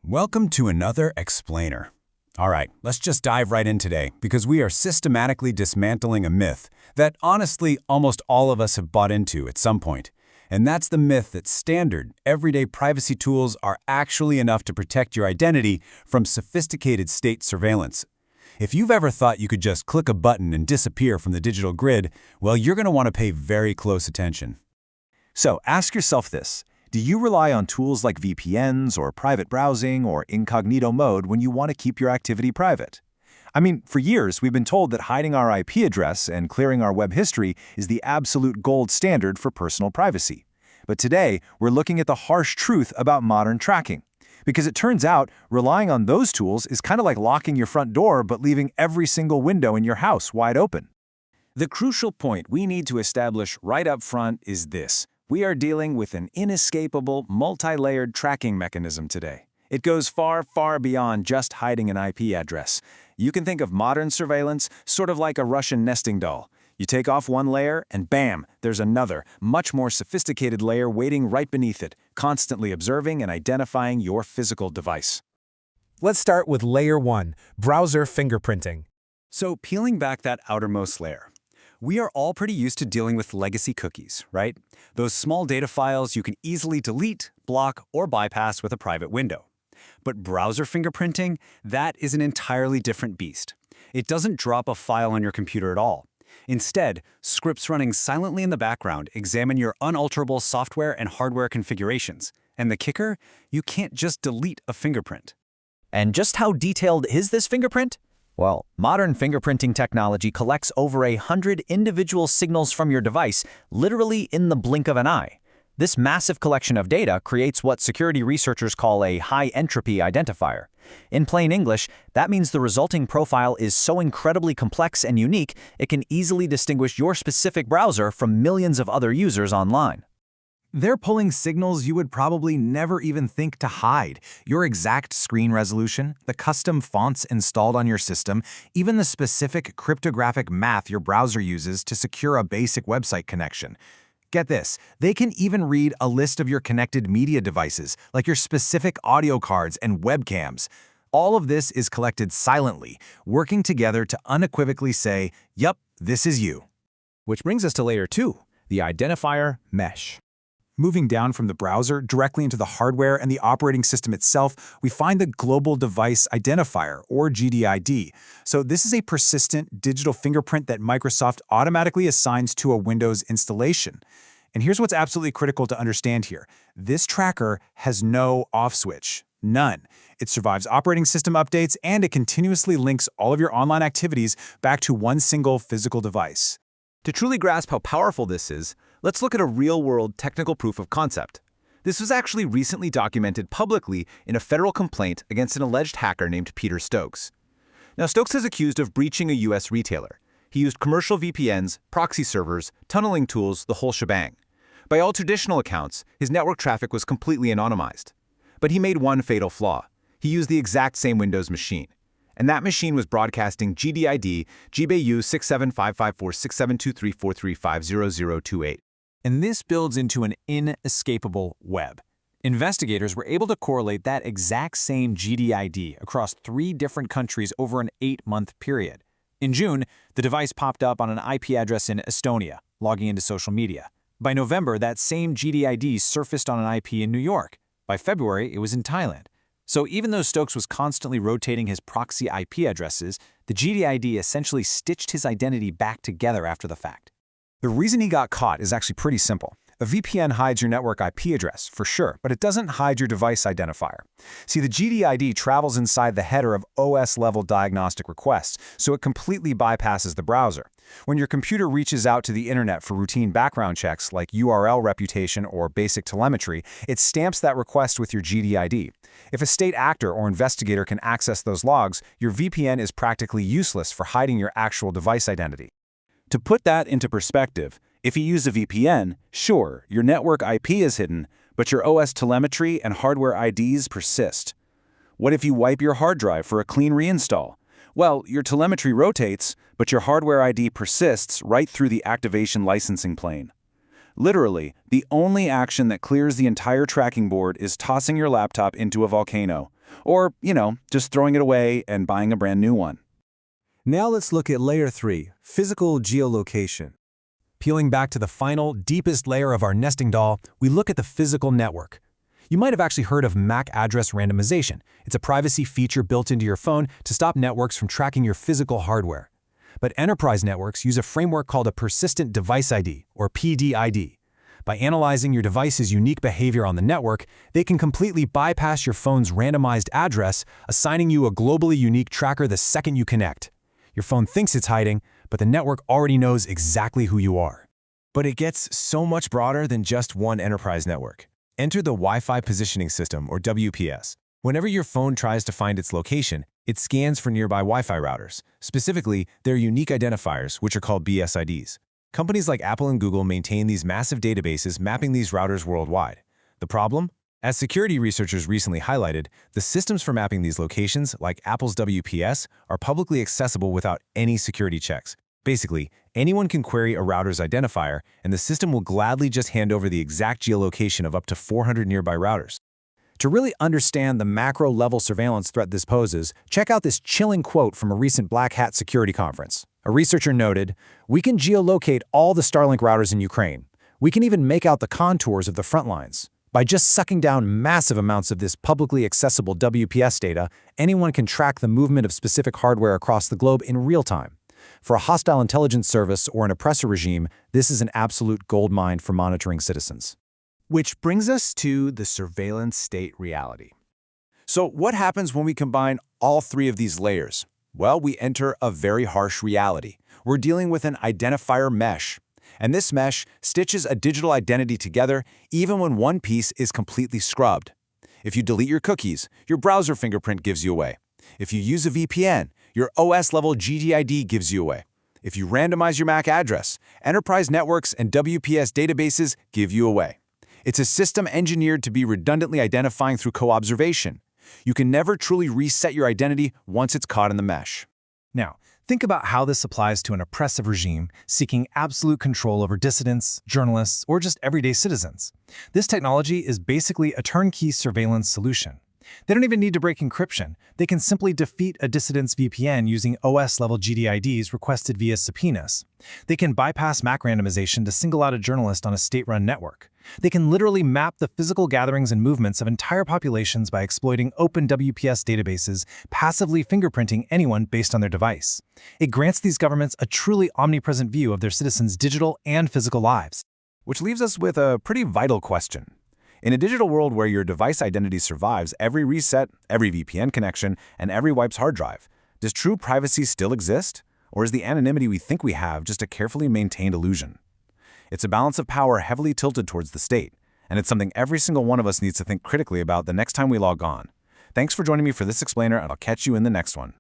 Welcome to another explainer. All right, let's just dive right in today because we are systematically dismantling a myth that honestly almost all of us have bought into at some point. And that's the myth that standard, everyday privacy tools are actually enough to protect your identity from sophisticated state surveillance. If you've ever thought you could just click a button and disappear from the digital grid, well, you're going to want to pay very close attention. So ask yourself this. Do you rely on tools like VPNs or private browsing or incognito mode when you want to keep your activity private? I mean, for years, we've been told that hiding our IP address and clearing our web history is the absolute gold standard for personal privacy. But today, we're looking at the harsh truth about modern tracking. Because it turns out, relying on those tools is kind of like locking your front door but leaving every single window in your house wide open. The crucial point we need to establish right up front is this. We are dealing with an inescapable, multi-layered tracking mechanism today. It goes far, far beyond just hiding an IP address. You can think of modern surveillance sort of like a Russian nesting doll. You take off one layer, and bam, there's another, much more sophisticated layer waiting right beneath it, constantly observing and identifying your physical device. Let's start with Layer 1, browser fingerprinting. So peeling back that outermost layer. We are all pretty used to dealing with legacy cookies, right? Those small data files you can easily delete, block, or bypass with a private window. But browser fingerprinting, that is an entirely different beast. It doesn't drop a file on your computer at all. Instead, scripts running silently in the background examine your unalterable software and hardware configurations. And the kicker? You can't just delete a fingerprint. And just how detailed is this fingerprint? Well, modern fingerprinting technology collects over 100 individual signals from your device, literally in the blink of an eye. This massive collection of data creates what security researchers call a high-entropy identifier. In plain English, that means the resulting profile is so incredibly complex and unique, it can easily distinguish your specific browser from millions of other users online. They're pulling signals you would probably never even think to hide. Your exact screen resolution, the custom fonts installed on your system, even the specific cryptographic math your browser uses to secure a basic website connection. Get this, they can even read a list of your connected media devices, like your specific audio cards and webcams. All of this is collected silently, working together to unequivocally say, "Yup, this is you." Which brings us to Layer 2, the identifier mesh. Moving down from the browser directly into the hardware and the operating system itself, we find the Global Device Identifier, or GDID. So this is a persistent digital fingerprint that Microsoft automatically assigns to a Windows installation. And here's what's absolutely critical to understand here. This tracker has no off switch. None. It survives operating system updates, and it continuously links all of your online activities back to one single physical device. To truly grasp how powerful this is, let's look at a real-world technical proof of concept. This was actually recently documented publicly in a federal complaint against an alleged hacker named Peter Stokes. Now, Stokes is accused of breaching a U.S. retailer. He used commercial VPNs, proxy servers, tunneling tools, the whole shebang. By all traditional accounts, his network traffic was completely anonymized. But he made one fatal flaw. He used the exact same Windows machine. And that machine was broadcasting GDID GBU 67554672343500028. And this builds into an inescapable web. Investigators were able to correlate that exact same GDID across 3 different countries over an 8-month period. In June, the device popped up on an IP address in Estonia, logging into social media. By November, that same GDID surfaced on an IP in New York. By February, it was in Thailand. So even though Stokes was constantly rotating his proxy IP addresses, the GDID essentially stitched his identity back together after the fact. The reason he got caught is actually pretty simple. A VPN hides your network IP address, for sure, but it doesn't hide your device identifier. See, the GDID travels inside the header of OS-level diagnostic requests, so it completely bypasses the browser. When your computer reaches out to the internet for routine background checks like URL reputation or basic telemetry, it stamps that request with your GDID. If a state actor or investigator can access those logs, your VPN is practically useless for hiding your actual device identity. To put that into perspective, if you use a VPN, sure, your network IP is hidden, but your OS telemetry and hardware IDs persist. What if you wipe your hard drive for a clean reinstall? Well, your telemetry rotates, but your hardware ID persists right through the activation licensing plane. Literally, the only action that clears the entire tracking board is tossing your laptop into a volcano. Or, just throwing it away and buying a brand new one. Now let's look at Layer 3, physical geolocation. Peeling back to the final, deepest layer of our nesting doll, we look at the physical network. You might have actually heard of MAC address randomization. It's a privacy feature built into your phone to stop networks from tracking your physical hardware. But enterprise networks use a framework called a Persistent Device ID, or PDID. By analyzing your device's unique behavior on the network, they can completely bypass your phone's randomized address, assigning you a globally unique tracker the second you connect. Your phone thinks it's hiding, but the network already knows exactly who you are. But it gets so much broader than just one enterprise network. Enter the Wi-Fi Positioning System, or WPS. Whenever your phone tries to find its location, it scans for nearby Wi-Fi routers, specifically their unique identifiers, which are called BSIDs. Companies like Apple and Google maintain these massive databases mapping these routers worldwide. The problem? As security researchers recently highlighted, the systems for mapping these locations, like Apple's WPS, are publicly accessible without any security checks. Basically, anyone can query a router's identifier, and the system will gladly just hand over the exact geolocation of up to 400 nearby routers. To really understand the macro-level surveillance threat this poses, check out this chilling quote from a recent Black Hat security conference. A researcher noted, "We can geolocate all the Starlink routers in Ukraine. We can even make out the contours of the front lines. By just sucking down massive amounts of this publicly accessible WPS data, anyone can track the movement of specific hardware across the globe in real time. For a hostile intelligence service or an oppressor regime, this is an absolute goldmine for monitoring citizens." Which brings us to the surveillance state reality. So what happens when we combine all three of these layers? Well, we enter a very harsh reality. We're dealing with an identifier mesh. And this mesh stitches a digital identity together even when one piece is completely scrubbed. If you delete your cookies, your browser fingerprint gives you away. If you use a VPN, your OS-level GDID gives you away. If you randomize your MAC address, enterprise networks and WPS databases give you away. It's a system engineered to be redundantly identifying through co-observation. You can never truly reset your identity once it's caught in the mesh. Now, think about how this applies to an oppressive regime seeking absolute control over dissidents, journalists, or just everyday citizens. This technology is basically a turnkey surveillance solution. They don't even need to break encryption. They can simply defeat a dissident's VPN using OS-level GDIDs requested via subpoenas. They can bypass MAC randomization to single out a journalist on a state-run network. They can literally map the physical gatherings and movements of entire populations by exploiting open WPS databases, passively fingerprinting anyone based on their device. It grants these governments a truly omnipresent view of their citizens' digital and physical lives. Which leaves us with a pretty vital question. In a digital world where your device identity survives every reset, every VPN connection, and every wipes hard drive, does true privacy still exist? Or is the anonymity we think we have just a carefully maintained illusion? It's a balance of power heavily tilted towards the state, and it's something every single one of us needs to think critically about the next time we log on. Thanks for joining me for this explainer, and I'll catch you in the next one.